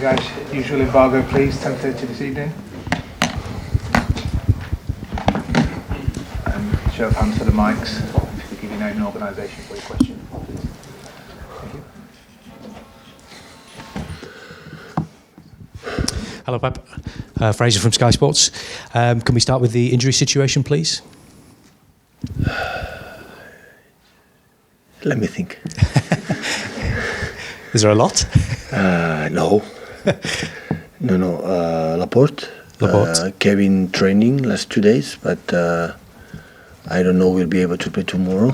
guys, usual embargo please, 10:30 this evening. And show of hands for the mics. If you could give your name and organisation for your question, please. Thank you. Hello, Pep. Fraser from Sky Sports. Can we start with the injury situation, please? Let me think. Is there a lot? No. Laporte. Kevin training last 2 days, but I don't know we'll be able to play tomorrow.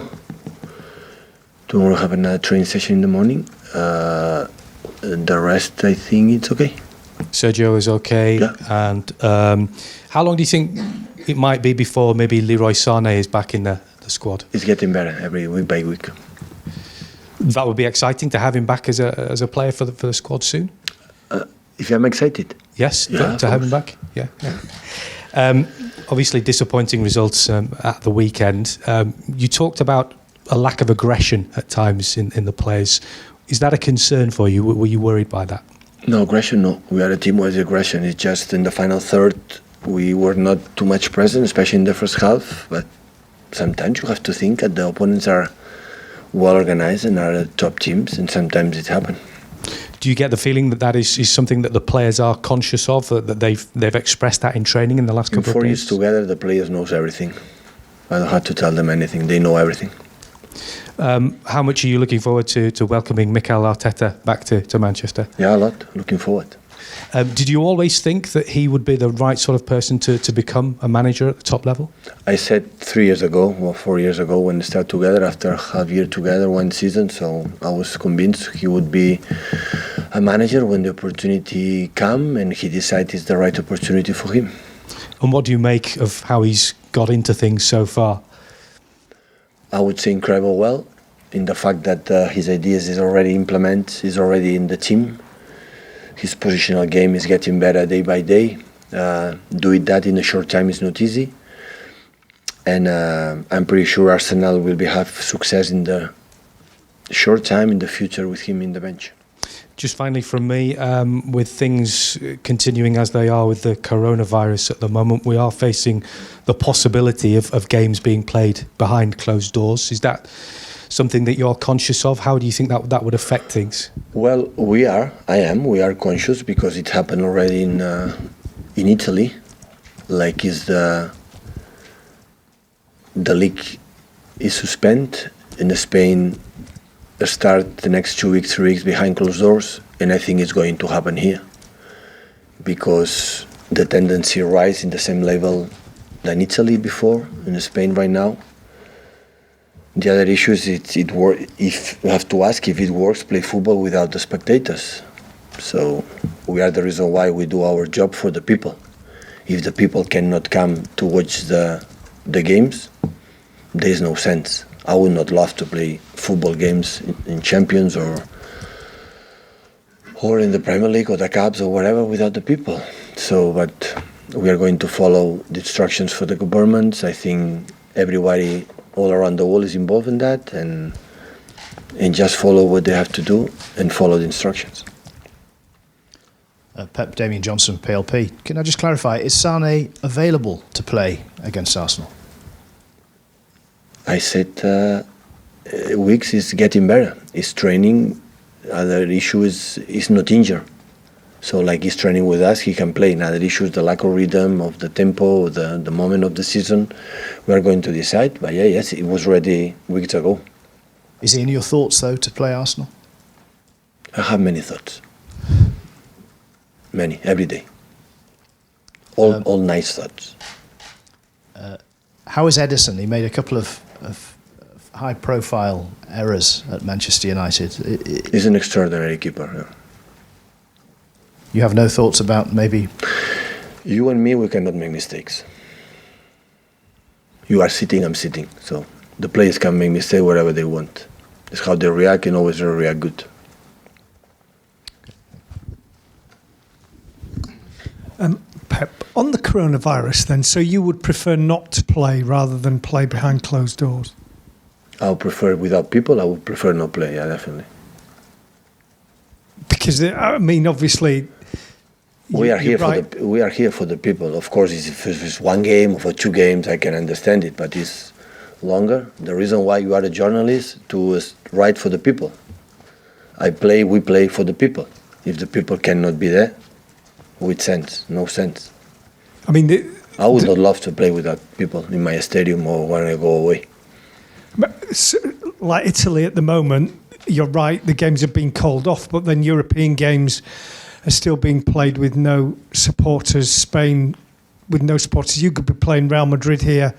Tomorrow have a training session in the morning. The rest, I think it's okay. Sergio is okay. Yeah. And how long do you think it might be before maybe Leroy Sané is back in the squad? It's getting better every week by week. That would be exciting to have him back as a player for the squad soon. If I'm excited. Yes, Yeah, to have him back. Yeah. Obviously, disappointing results at the weekend. You talked about a lack of aggression at times in the players. Is that a concern for you? Were you worried by that? No aggression, no. We are a team with aggression. It's just in the final third we were not too much present, especially in the first half. But sometimes you have to think that the opponents are well organized and are top teams, and sometimes it happens. Do you get the feeling that is something that the players are conscious of, that they've expressed that in training in the last couple of days? 4 years together, the players knows everything. I don't have to tell them anything. They know everything. How much are you looking forward to welcoming Mikel Arteta back to Manchester? Yeah, a lot. Looking forward. Did you always think that he would be the right sort of person to become a manager at the top level? I said 3 years ago, or 4 years ago, when we started together, after half year together, one season, so I was convinced he would be a manager when the opportunity came, and he decided it's the right opportunity for him. And what do you make of how he's got into things so far? I would say incredible well, in the fact that his ideas is already implemented, is already in the team. His positional game is getting better day by day. Doing that in a short time is not easy. And I'm pretty sure Arsenal will have success in the short time in the future with him in the bench. Just finally from me, with things continuing as they are with the coronavirus at the moment, we are facing the possibility of games being played behind closed doors. Is that something that you're conscious of? How do you think that would affect things? Well, we are conscious because it happened already in Italy. Like the league is suspended in Spain. Start the next 2 weeks, 3 weeks behind closed doors, and I think it's going to happen here because the tendency rise in the same level than Italy before, in Spain right now. The other issue is if you have to ask if it works, play football without the spectators. So we are the reason why we do our job for the people. If the people cannot come to watch the games, there is no sense. I would not love to play football games in Champions or in the Premier League or the Cups or whatever without the people. So, but we are going to follow the instructions for the governments. I think everybody all around the world is involved in that, and just follow what they have to do and follow the instructions. Pep, Damien Johnson, PLP. Can I just clarify, is Sané available to play against Arsenal? I said Weeks is getting better. He's training. Other issue is he's not injured. So like he's training with us, he can play. Another issue is the lack of rhythm, of the tempo, the moment of the season. We are going to decide. But yes, it was ready weeks ago. Is he in your thoughts, though, to play Arsenal? I have many thoughts. Many, every day. All nice thoughts. How is Ederson? He made a couple of high-profile errors at Manchester United. He's an extraordinary keeper. Yeah. You have no thoughts about maybe... You and me, we cannot make mistakes. You are sitting, I'm sitting. So the players can make mistakes wherever they want. It's how they react, and always react good. Pep, on the coronavirus then, so you would prefer not to play rather than play behind closed doors? I would prefer without people, I would prefer not play, yeah, definitely. Because, I mean, obviously, We are here right. we are here for the people. Of course, if it's one game or for 2 games, I can understand it, but it's longer. The reason why you are a journalist to write for the people. We play for the people. If the people cannot be there, with sense, no sense. I mean, I would not love to play without people in my stadium or when I go away. like Italy at the moment, you're right, the games have been called off, but then European games are still being played with no supporters. Spain with no supporters. You could be playing Real Madrid here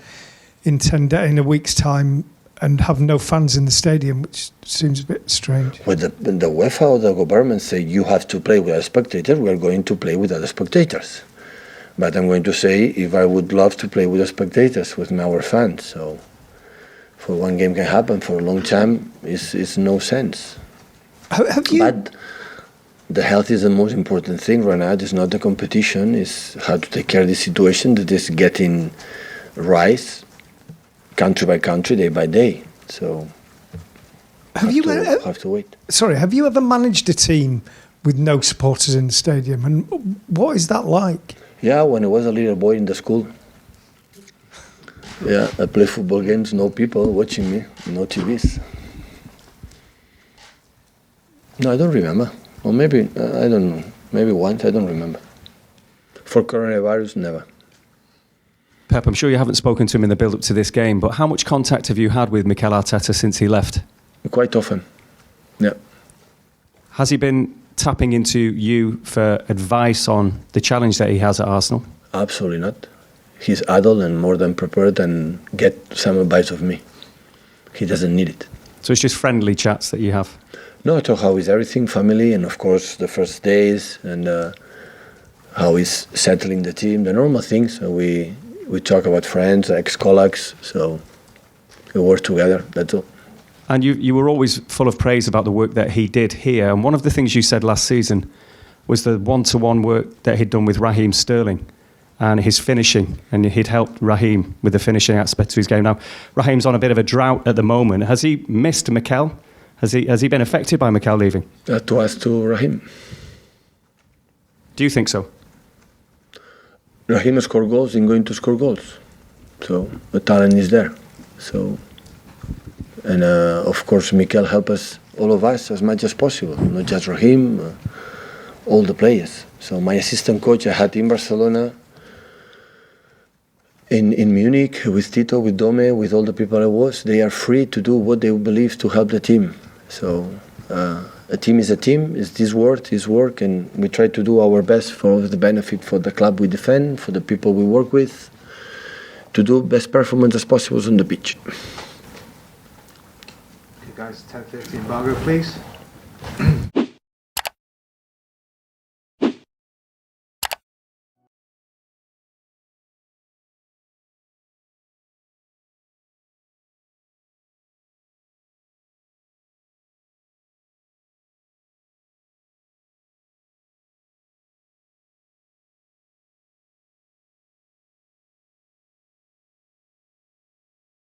in in a week's time and have no fans in the stadium, which seems a bit strange. When the UEFA or the government say you have to play without spectators, we are going to play without spectators. But I'm going to say if I would love to play with the spectators, with our fans. So for one game can happen, for a long time, it's no sense. Have you? But the health is the most important thing right now. It's not the competition. It's how to take care of the situation that is getting rise, country by country, day by day. So have to wait. Sorry, have you ever managed a team with no supporters in the stadium? And what is that like? Yeah, when I was a little boy in the school. Yeah, I play football games, no people watching me, no TVs. No, I don't remember. Or maybe, I don't know, maybe once, I don't remember. For coronavirus, never. Pep, I'm sure you haven't spoken to him in the build-up to this game, but how much contact have you had with Mikel Arteta since he left? Quite often, yeah. Has he been tapping into you for advice on the challenge that he has at Arsenal? Absolutely not. He's adult and more than prepared and get some advice of me. He doesn't need it. So it's just friendly chats that you have? No, I talk how is everything, family, and of course the first days, and how he's settling the team, the normal things. So we talk about friends, ex-colleagues, so we work together, that's all. And you were always full of praise about the work that he did here. And one of the things you said last season was the one-to-one work that he'd done with Raheem Sterling and his finishing. And he'd helped Raheem with the finishing aspect of his game. Now, Raheem's on a bit of a drought at the moment. Has he missed Mikel? Has he been affected by Mikel leaving? To ask to Raheem. Do you think so? Raheem scored goals, he's going to score goals. So the talent is there. So... And of course, Mikel helped us, all of us, as much as possible. Not just Raheem, all the players. So my assistant coach I had in Barcelona, in Munich, with Tito, with Dome, with all the people I was, they are free to do what they believe to help the team. So a team is a team, it's this work, and we try to do our best for the benefit for the club we defend, for the people we work with, to do best performance as possible on the pitch. Guys, 10:30 embargo, please.